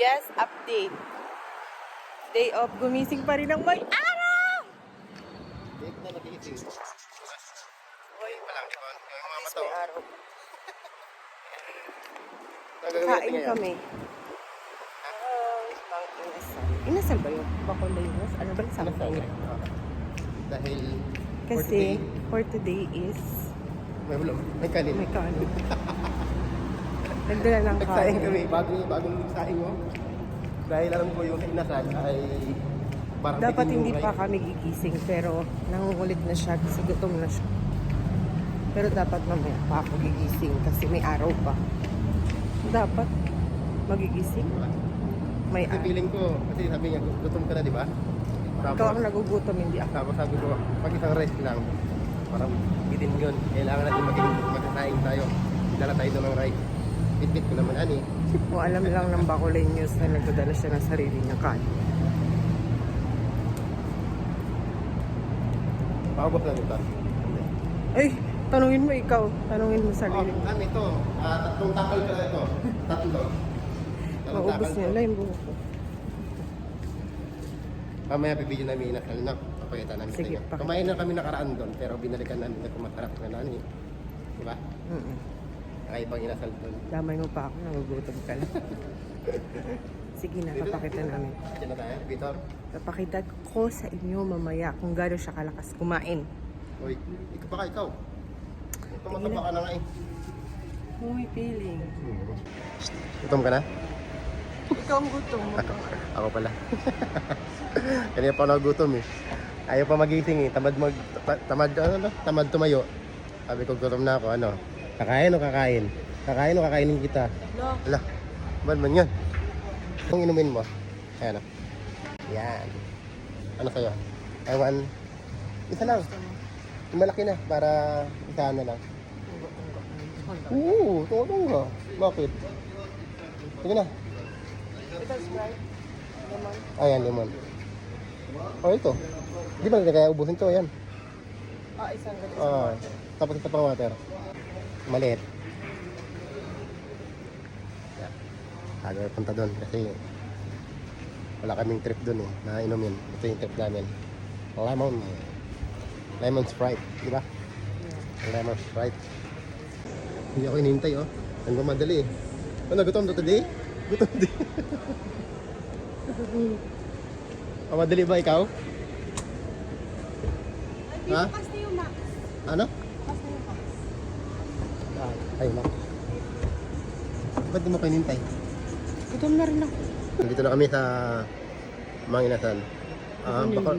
Yes, update. Day off, gumising pa rin ng may araw! Date na nagising. Uy, palang di ba? Yung mga Yes, mataw. may araw. Nagagawin Kain ngayon. kami. Mang inasal. Inasal ba yun? Bacolainos? Ano ba yung Ano something? sa dahil Kasi, for today is may kanin. may kanin. Nagdala ng Nagsaing kanin. kami, bagong saing mo. Dahil alam ko yung inasal ay parang Dapat bitin yung hindi pa rice. kami gigising pero nangungulit na siya kasi gutom na siya. Pero dapat mamaya pa ako gigising kasi may araw pa. Dapat magigising. May Kasi araw. feeling ko, kasi sabi niya, gutom ka na, di ba? Ikaw ang nagugutom, hindi ako. Tapos sabi ko, pag isang rest lang, parang bitin yun. Kailangan natin magsasaing tayo. Dala tayo doon ng rice. Bit-bit ko naman, ani. O alam lang ng Bacolainos na nagdadala siya ng sarili niyang kanin. Paubos na ito. Ay, tanungin mo ikaw. Tanungin mo sarili mo. Ano ito? Tatlong takal pala ito. Tatlo. Maubos niya na yung buhok ko. Mamaya bibigyan namin inasal na. Papakita namin sa Sige, inyo. pakita. Kumain na kami nakaraan doon, pero binalikan namin na kumasarap na nani. Diba? Ay, pang inasal doon. Damay mo pa ako, nagugutom ka lang. Sige na, papakita namin. Diyan na tayo, Vitor. Papakita ko sa inyo mamaya kung gano'n siya kalakas kumain. Uy, ikaw pa ka, ikaw. Ito Sige mataba ka na nga eh. Oh, may feeling. Gutom ka na? Ikaw ang gutom mo. Ako pala. Kanina pa ako nagutom eh. Ayaw pa magising eh. Tamad tumayo. Sabi ko gutom na ako. Ano? Kakain o kakain? Kakain o kakainin kita? No. Ala, ba't man yan? Kung inumin mo. Ayan o. Yan. Ano sa'yo? Ewan. Isa lang. Yung malaki na. Para isahan na lang. Oo, tungkol nga. Bakit? Sige na. Ito, Sprite. Lemon. Ayan, lemon. Oh, ito. Di ba kaya ubusin to? Ayan. Isang ganito. Tapos ito pang water. Maliit. Yeah. Aga punta doon kasi wala kaming trip doon eh. Na inumin. Ito yung trip namin. Lemon. Lemon Sprite. Di ba? Lemon Sprite. Hindi ako inintay oh. Ang madali eh. Ano, gutom to today? Gutom din. Madali ba ikaw? Ha? Bukas na yung Max. Ano? Bukas na yung Max. Ay, Max. Ba't di mo kinintay? Gutom na rin ako. Nandito na kami sa Mang Inasal.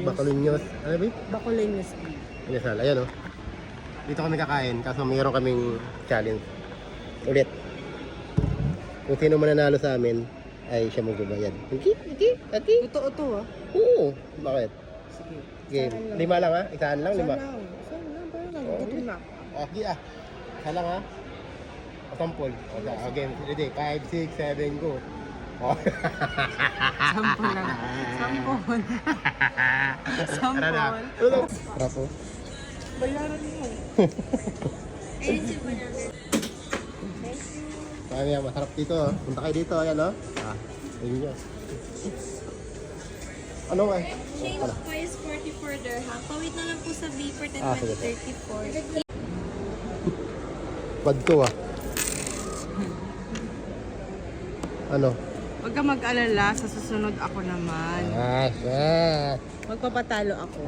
Bacolainos. Ano ba yun? Bacolainos. Inasal, ayan oh. Dito kami kakain, kaso mayroon kaming challenge. Ulit. Kung sino mananalo sa amin, ay siya magbabayad. Okay? Totoo to ah. Oo. Bakit? Sige. Game. Isahan lang. 5 lang ha? Isahan lang, 5. Saan lang? Parang gutom na. Okay ah. Isa lang ha? Sampol. Okay, ready? 5, 6, 7, go. Oh. Sampol lang. Sampol. Tara na. Sampol. Sarap po. Bayaran mo. Kaya yan, masarap dito. Oh. Punta kayo dito, ayan oh. Ayun nyo. Ano nga? Shave po is 44 dirham. Pawit na lang po sa B for Sige. 34. Bad ko ah. Ano? Huwag ka mag-alala, sa susunod ako naman. Shit. Magpapatalo ako.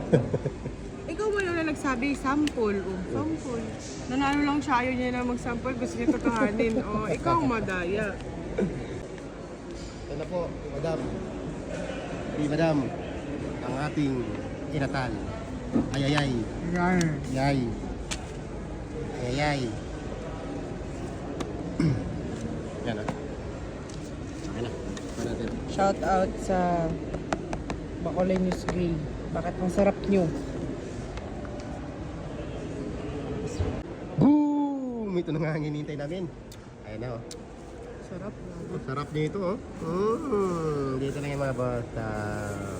Ikaw mo lang na nagsabi, sample. Sample. Nanalo lang siya, ayaw niya na mag-sample, gusto niya totohanin. Ikaw ang madaya. Ito na po, madam. Madam, ang ating inasal. Ayayay. Yay. Ayayay. Yan ah. Okay na. Ito natin. Shout out sa Bacolainos Grill. Bakit ang sarap niyo? Boom! Ito na nga ang hinihintay namin. Ayan na oh. Sarap na. Ang sarap nito oh. Dito na yung mga boss sa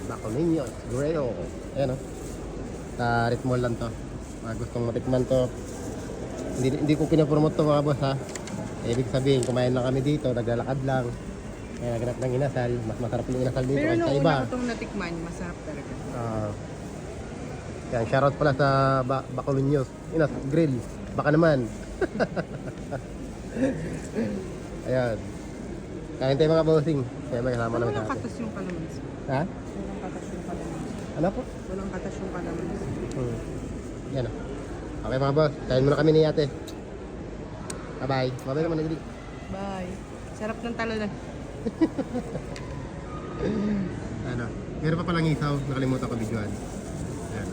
Bacolainos Grill. Ayan oh. Sa Ritmol lang to. Mga gustong matikman to. Hindi ko pinapromote to mga boss ha. Ibig sabihin, kumain lang kami dito, naglalakad lang. Kaya naganap ng inasal. Mas masarap yung inasal dito Pero kaysa nung iba. una ko itong natikman, masarap talaga. Yan, shoutout pala sa Bacolinios. Inas Grill. Baka naman. Ayan. Kain tayo mga bossing. Kaya may kasama namin sa Walang atin. katas yung kalamansi. Ha? Walang katas yung kalamansi. Ano po? Walang katas yung kalamansi. Yan o. Okay mga boss. Kain muna kami ni ate. Bye-bye. Bye-bye naman nagdi. Bye. Sarap ng talalan. Ano? Meron pa palang isaw. Nakalimutan ko videoan. Ayan.